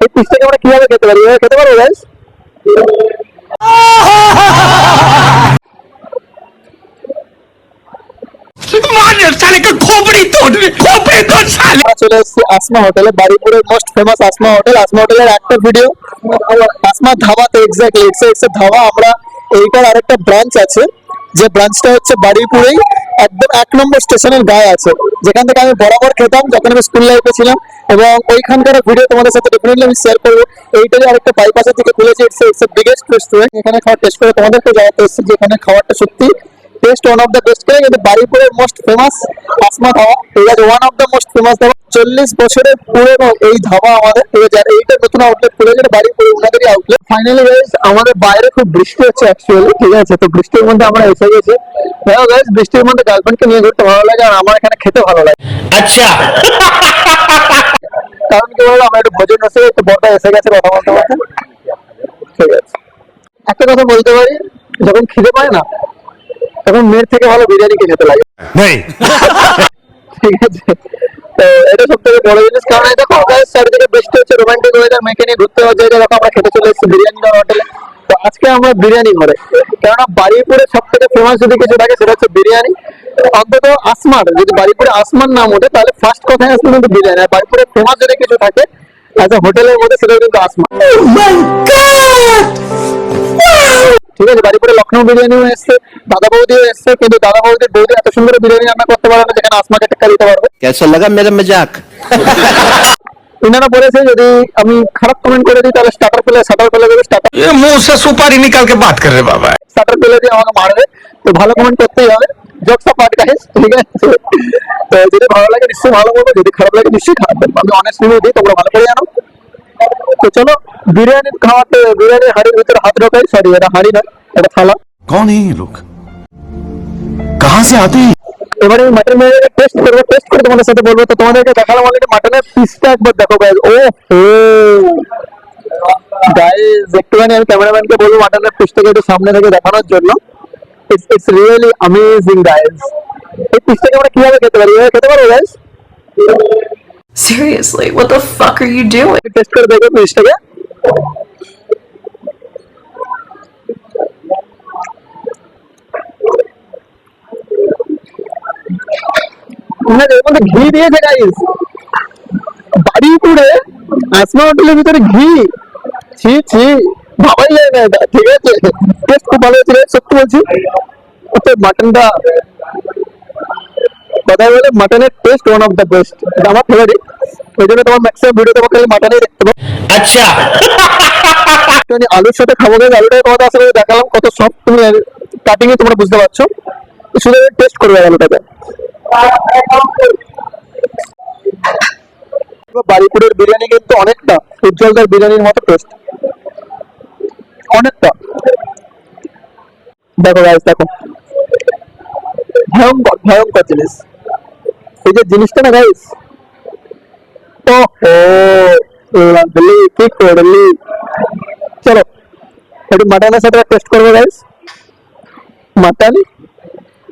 এই পিসটাকে আমরা কিভাবে খেতে পারি? এভাবে খেতে পারবো গাইস? চলে এসেছি আসমা হোটেলে, বারুইপুরের most famous Asma hotel. Asma হোটেলের একটা ভিডিও আসমা ধাবাতে, এক্স্যাক্টলি এক্স ধাবা। আমরা এইটার আরেকটা ব্রাঞ্চ আছে, যে ব্রাঞ্চটা হচ্ছে বারুইপুরেই একদম 1 নম্বর স্টেশনের গায়ে আছে, যেখান থেকে আমি বরাবর খেতাম যখন আমি স্কুল লাইফে ছিলাম। এবং ওইখানকার ভিডিও তোমাদের সাথে ডেফিনেটলি আমি শেয়ার করবো। এইটাই আরেকটা বাইপাসের দিকে খুলেছে, ইটস বিগেস্ট রেস্টুরেন্ট। এখানে খাওয়ার টেস্ট করে তোমাদেরকে জানাতে এসেছি যে এখানে খাবারটা সত্যি test one of the best করে। কিন্তু বারুইপুরের মোস্ট ফেমাস আসমা ধাবা, এটা one of the most famous dhaba. 40 বছরের পুরনো এই ধাবা আমাদের। এইটা নতুন আউটলেট খুলেছে বারুইপুরে, ওনাদেরই আউটলেট। ফাইনালি গাইস, আমাদের বাইরে খুব বৃষ্টি হচ্ছে অ্যাকচুয়ালি, ঠিক আছে? তো বৃষ্টির মধ্যে আমরা এসে গেছি। দেখো গাইস, বৃষ্টির মধ্যে গার্লফ্রেন্ডকে নিয়ে ঘুরতে ভালো লাগে, আর আমার এখানে খেতে ভালো লাগে। আচ্ছা, কারণ কি বলবো, আমরা একটু ভোজন এসে একটু বড়টা এসে গেছে কথা বলতে বলতে। ঠিক আছে, একটা কথা বলতে পারি, যখন খিদে পায় না তখন মেয়ের থেকে ভালো বিরিয়ানি খেতে লাগে। ঠিক আছে, তো এটা সব থেকে বড় জিনিস। কারণ এই দেখো গাইস, চারিদিকে বৃষ্টি হচ্ছে, রোমান্টিক ওয়েদার, মেয়েকে নিয়ে ঘুরতে যাওয়ার জায়গা দেখো, আমরা খেতে চলে এসেছি বিরিয়ানি হোটেলে। তো আজকে আমরা বিরিয়ানি ঘরে, কেননা বারুইপুরে সব থেকে ফেমাস যদি কিছু থাকে সেটা হচ্ছে বিরিয়ানি। অন্তত আসমার, যদি বারুইপুরে আসমার নাম ওঠে তাহলে ফার্স্ট কথাই আসবে কিন্তু বিরিয়ানি। আর বারুইপুরে ফেমাস যদি কিছু থাকে অ্যাজ এ হোটেলের মধ্যে, সেটা কিন্তু আসমা। ঠিক আছে, বারুইপুরে লখনৌ বিরিয়ানিও এসছে, দাদা বৌদিও এসছে, কিন্তু দাদা বৌদির বৌদি এত সুন্দর বিরিয়ানি রান্না করতে পারে না যেখানে আসমাকে টেক্কা দিতে পারবে। कैसा लगा मेरा मजाक? ইনারা বলেছে যদি আমি খারাপ কমেন্ট করে দিই তাহলে স্টার্টার পেলে দেবে, স্টার্টার ये मुंह से सुपारी निकाल के बात कर रहे बाबा। পেলে দিয়ে আমাকে মারবে। তো ভালো কমেন্ট করতেই হবে, জোকস অফ পার্ট গাইস, ঠিক আছে? তো যদি ভালো লাগে নিশ্চয়ই ভালো বলবো, যদি খারাপ লাগে নিশ্চয়ই খারাপ বলবো। আমি অনেস্ট রিভিউ দিই, তোমরা ভালো করে জানো। তো চলো বিরিয়ানি খাওয়াতে, বিরিয়ানি হাড়ির ভিতরে হাত ঢোকাই। সরি, এটা হাড়ি নয়, এটা থালা। कौन है ये लोग, कहां से आते हैं? এবারে আমি মাটন বিরিয়ানি টেস্ট করবো, টেস্ট করে তোমাদের সাথে বলবো। তো তোমাদেরকে দেখালাম অলরেডি মাটনের পিসটা, একবার দেখো গাইস। ও গাইস, একটুখানি আমি ক্যামেরাম্যানকে বলবো মাটনের পিসটাকে একটু সামনে থেকে দেখানোর জন্য। It's really amazing guys. এই পিসটাকে আমরা কিভাবে খেতে পারি? এভাবে খেতে পারবো guys? Seriously, what the fuck are you doing? Test করে দেখো পিসটাকে। না, এর মধ্যে ঘি দিয়েছে গাইস। বারুইপুরে আসমা হোটেলের ভিতরে ঘি, ছি ছি, ভাবাই যায় না এটা। ঠিক আছে, টেস্ট খুব ভালো হয়েছিল, সত্যি বলছি। তো মাটনটা, কথা বলে মাটনের test one of the best, এটা আমার ফেভারিট। ওই জন্য তোমার ম্যাক্সিমাম ভিডিও তোমাকে মাটনই দেখতে পাবো। अच्छा, আমি আলুর সাথে খাবো গাইস। আলুটার কথা আসলে দেখালাম কত সফট, তুমি কাটিং এ তোমরা বুঝতে পারছো। শুধু টেস্ট করবে আলুটাকে। বারুইপুরের বিরিয়ানি কিন্তু অনেকটা উজ্জ্বলদার বিরিয়ানির মতো টেস্ট, অনেকটা। দেখো গাইস, দেখো, ভয়ঙ্কর ভয়ঙ্কর জিনিস। এই যে জিনিসটা না গাইস, ও কি করলি। চলো একটু মাটনের সাথে টেস্ট করবো গাইস। মাটন,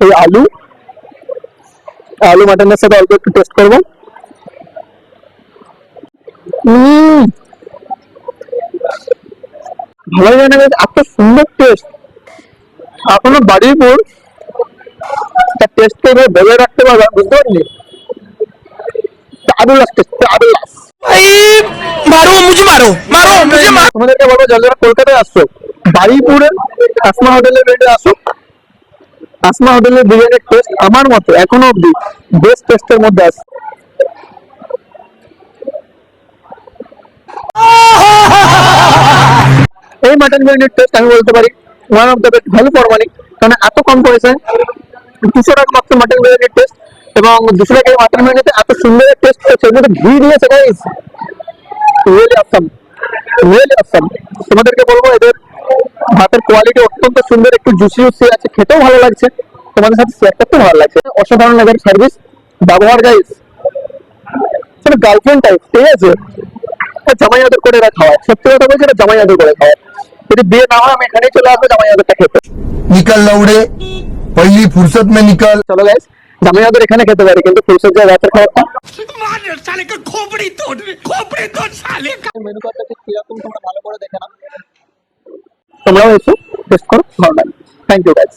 এই আলু মাটনের সাথে অল্প একটু টেস্ট করবো। ভালো জানে এত সুন্দর টেস্ট। এখনো বারুইপুর তার টেস্টকে বজায় রাখতে পারবে, বুঝতে পারলি? দারুণ লাগছে, দারুণ। मारो मुझे, मारो मारो मुझे, मारो। তোমাদেরকে বলবো যারা যারা কলকাতায় আসছো, বারুইপুরে আসমা হোটেলের বেডে আসো। আসমা হোটেলের বিরিয়ানির টেস্ট আমার মতে এখনো অব্দি বেস্ট টেস্টের মধ্যে আছে। এই মাটন বিরিয়ানির টেস্ট আমি বলতে পারি one of the best, value for money. কারণ এত কম পয়সায় 200 টাকা মাত্র মাটন বিরিয়ানির টেস্ট, এবং 200 টাকা মাটন বিরিয়ানিতে এত সুন্দর টেস্ট, সের মধ্যে ঘি দিয়েছে guys. Really awesome, really awesome. তোমাদেরকে বলবো এদের ভাতের কোয়ালিটি অত্যন্ত সুন্দর, একটু জুসি আছে, খেতেও ভালো লাগছে, তোমাদের সাথে শেয়ার করতে ভালো লাগছে। অসাধারণ এদের সার্ভিস, ব্যবহার গাইস, সেটা গার্লফ্রেন্ড টাইপ। ঠিক আছে, জামাই আদর করে এরা খাওয়ায়। সত্যি কথা বলছি, এটা জামাই আদর করে খাওয়ায়। যদি বিয়ে না হয় আমি এখানেই চলে আসবো জামাই আদরটা খেতে। निकल लौड़े, पहली फुर्सत में निकल। চলো গাইস, আমি ওদের এখানে খেতে পারি, কিন্তু ফুলসজ্জার রাতের খাবারটা মেনু কার্ডটা ঠিক কিরকম তোমরা ভালো করে দেখে নাও, তোমরাও এসো টেস্ট করো, ভালো লাগবে। Thank you guys.